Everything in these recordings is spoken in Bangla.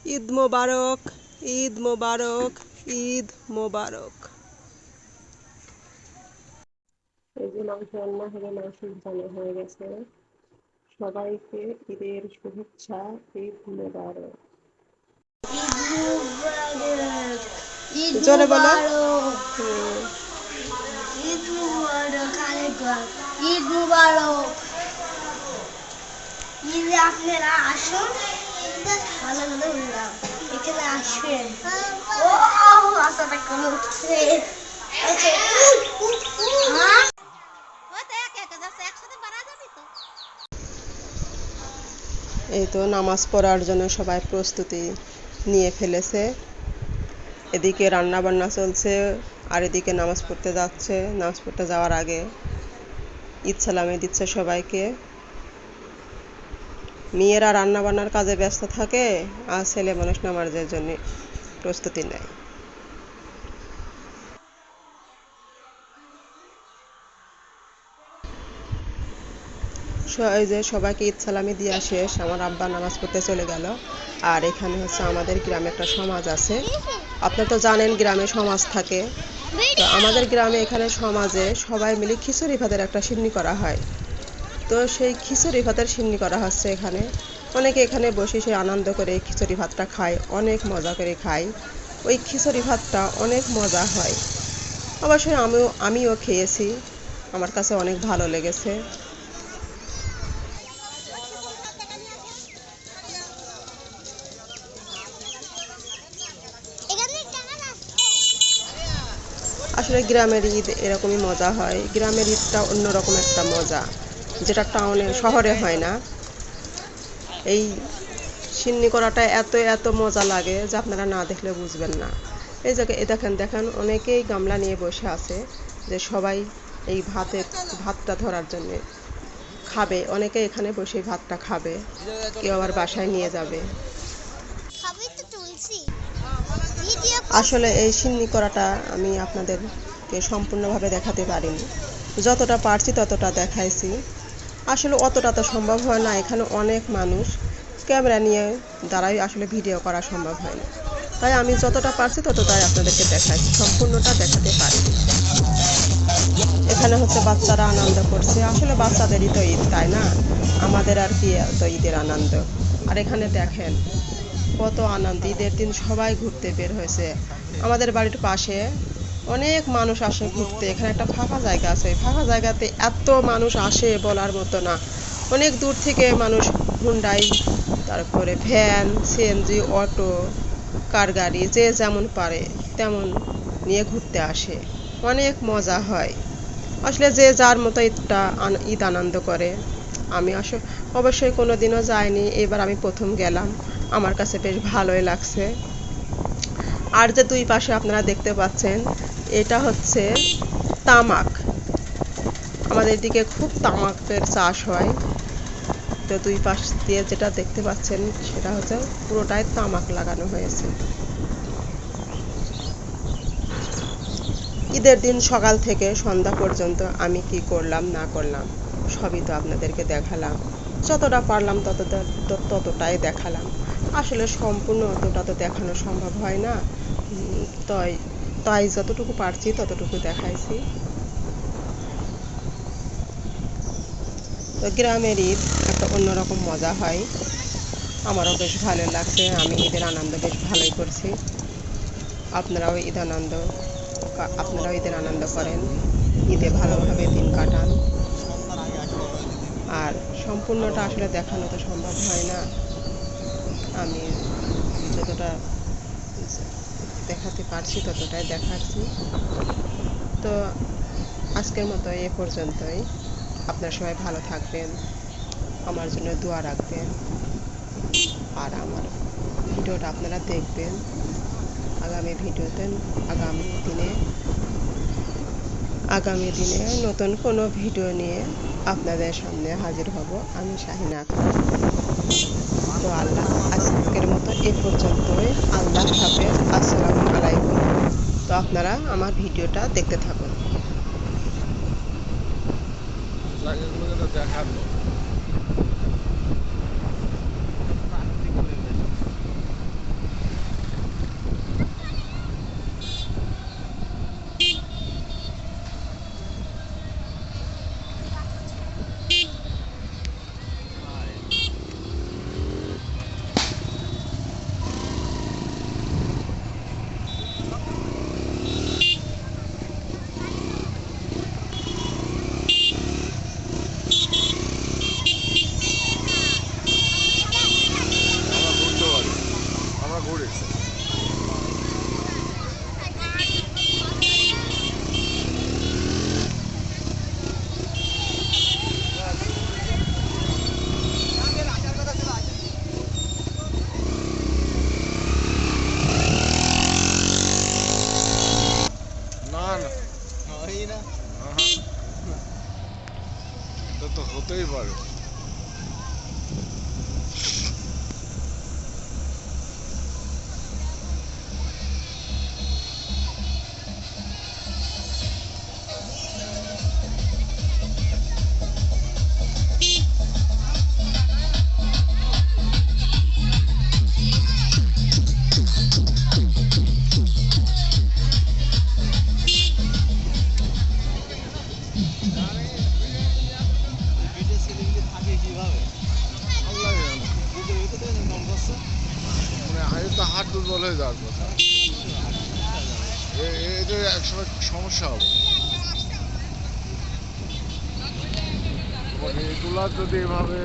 ঈদ মোবারক, ঈদ মোবারক, ঈদ মোবারক। এই যে মাংস রান্না হয়ে মাংস উঠানো হয়ে গেছে। সবাইকে ঈদের শুভেচ্ছা, ঈদ মোবারক। ঈদ জোরে বলো। মুবারক। ঈদ মুবারক। ঈদ মুবারক। ঈদে আপনারা আসুন, ভালো ভালো উড়ান, এখানে আসবেন। ও আশাটা কোনো উঠছে। এই তো নামাজ পড়ার জন্য সবাই প্রস্তুতি নিয়ে ফেলেছে। এদিকে রান্না বান্না চলছে, আর এদিকে নামাজ পড়তে যাচ্ছে। নামাজ পড়তে যাওয়ার আগে ঈদ সালামি দিচ্ছে সবাইকে। মেয়েরা রান্না বান্নার কাজে ব্যস্ত থাকে, আর ছেলে মানুষ নামাজের জন্য প্রস্তুতি নেয়। এই যে সবাইকে ঈদ সালামি দেওয়া শেষ, আমার আব্বা নামাজ পড়তে চলে গেল। আর এখানে হচ্ছে আমাদের গ্রামে একটা সমাজ আছে। আপনারা তো জানেন গ্রামে সমাজ থাকে। তো আমাদের গ্রামে এখানে সমাজে সবাই মিলে খিচুড়ি ভাতের একটা সিন্নি করা হয়। তো সেই খিচুড়ি ভাতের সিন্নি করা হচ্ছে এখানে। অনেকে এখানে বসে সে আনন্দ করে খিচুড়ি ভাতটা খায়, অনেক মজা করে খায়। ওই খিচুড়ি ভাতটা অনেক মজা হয়। অবশ্যই আমিও খেয়েছি, আমার কাছে অনেক ভালো লেগেছে। আসলে গ্রামের ঈদ এরকমই মজা হয়। গ্রামের ঈদটা অন্যরকম একটা মজা, যেটা টাউনে শহরে হয় না। এই সিন্নি করাটা এত এত মজা লাগে যে আপনারা না দেখলে বুঝবেন না। এই জায়গায় দেখেন দেখেন অনেকেই গামলা নিয়ে বসে আছে, যে সবাই এই ভাতটা ধরার জন্যে খাবে। অনেকে এখানে বসে ভাতটা খাবে, কেউ আবার বাসায় নিয়ে যাবে। আসলে এই সিন্নি করাটা আমি আপনাদেরকে সম্পূর্ণভাবে দেখাতে পারিনি। যতটা পারছি ততটা দেখাইছি। আসলে অতটা তো সম্ভব হয় না, এখানে অনেক মানুষ, ক্যামেরা নিয়ে দ্বারাই আসলে ভিডিও করা সম্ভব হয় না। তাই আমি যতটা পারছি ততটাই আপনাদেরকে দেখাইছি, সম্পূর্ণটা দেখাতে পারিনি। এখানে হচ্ছে বাচ্চারা আনন্দ করছে। আসলে বাচ্চাদেরই তো ঈদ, তাই না? আমাদের আর কি তো ঈদের আনন্দ। আর এখানে দেখেন কত আনন্দ, ঈদের দিন সবাই ঘুরতে বের হয়েছে। আমাদের বাড়ির পাশে অনেক মানুষ আসে ঘুরতে। এখানে একটা ফাঁকা জায়গা আছে, ফাঁকা জায়গাতে এত মানুষ আসে বলার মতো না। অনেক দূর থেকে মানুষ হুন্ডাই, তারপরে ভ্যান, সিএনজি, অটো, কার গাড়ি, যে যেমন পারে তেমন নিয়ে ঘুরতে আসে। অনেক মজা হয়। আসলে যে যার মতো ঈদ আনন্দ করে। আমি অবশ্যই কোনো দিনও যাইনি, এবার আমি প্রথম গেলাম। আমার কাছে বেশ ভালোই লাগছে। আর যে দুই পাশে আপনারা দেখতে পাচ্ছেন, এটা হচ্ছে তামাক। আমাদের দিকে খুব তামাকের চাষ হয়। তো দুই পাশ দিয়ে যেটা দেখতে পাচ্ছেন সেটা হচ্ছে পুরোটাই তামাক লাগানো হয়েছে। ঈদের দিন সকাল থেকে সন্ধ্যা পর্যন্ত আমি কি করলাম না করলাম সবই তো আপনাদেরকে দেখালাম। যতটা পারলাম ততটাই দেখালাম। আসলে সম্পূর্ণ অতটা তো দেখানো সম্ভব হয় না। তাই তাই যতটুকু পারছি ততটুকু দেখাইছি। তো গ্রামের ঈদ একটা অন্যরকম মজা হয়। আমারও বেশ ভালো লাগছে, আমি ঈদের আনন্দ বেশ ভালোই করছি। আপনারাও ঈদের আনন্দ করেন, ঈদে ভালোভাবে দিন কাটান। আর সম্পূর্ণটা আসলে দেখানো তো সম্ভব হয় না। আমি যতটা দেখাতে পারছি ততটাই দেখাচ্ছি। তো আজকের মতো এ পর্যন্তই। আপনারা সবাই ভালো থাকবেন, আমার জন্য দোয়া রাখবেন। আর আমার ভিডিওটা আপনারা দেখবেন। আগামী ভিডিওতে আগামী দিনে নতুন কোনো ভিডিও নিয়ে আপনাদের সামনে হাজির হব আমি, শাহিনা আক্তার। তো আজকের মতো এ পর্যন্তই। আল্লাহ হাফেজ, আসসালামু আলাইকুম। তো আপনারা আমার ভিডিওটা দেখতে থাকুন। দেখাবো। লাগে না। মানে আগে তো হাত দুর্বল হয়ে যাওয়ার কথা। এটা একসময় সমস্যা হবে। মানে এগুলা যদি এভাবে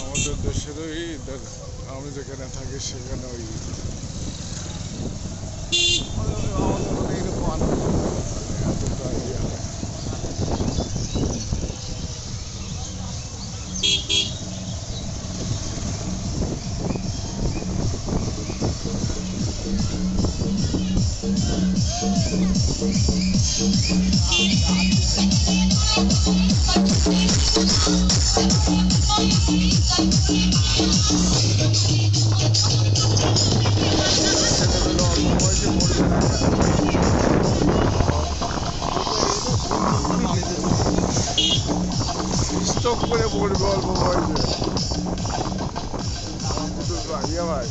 আমাদের দেশেরই আমি যেখানে থাকি সেখানে ওই আমাদের মানে এরকম আনন্দ এতটা ইয়ে হয়। ছেলেগুলো অল্প বয়সে পড়বে না। স্টক করে পড়বে অল্প বয়সে। ইয়ে ভাই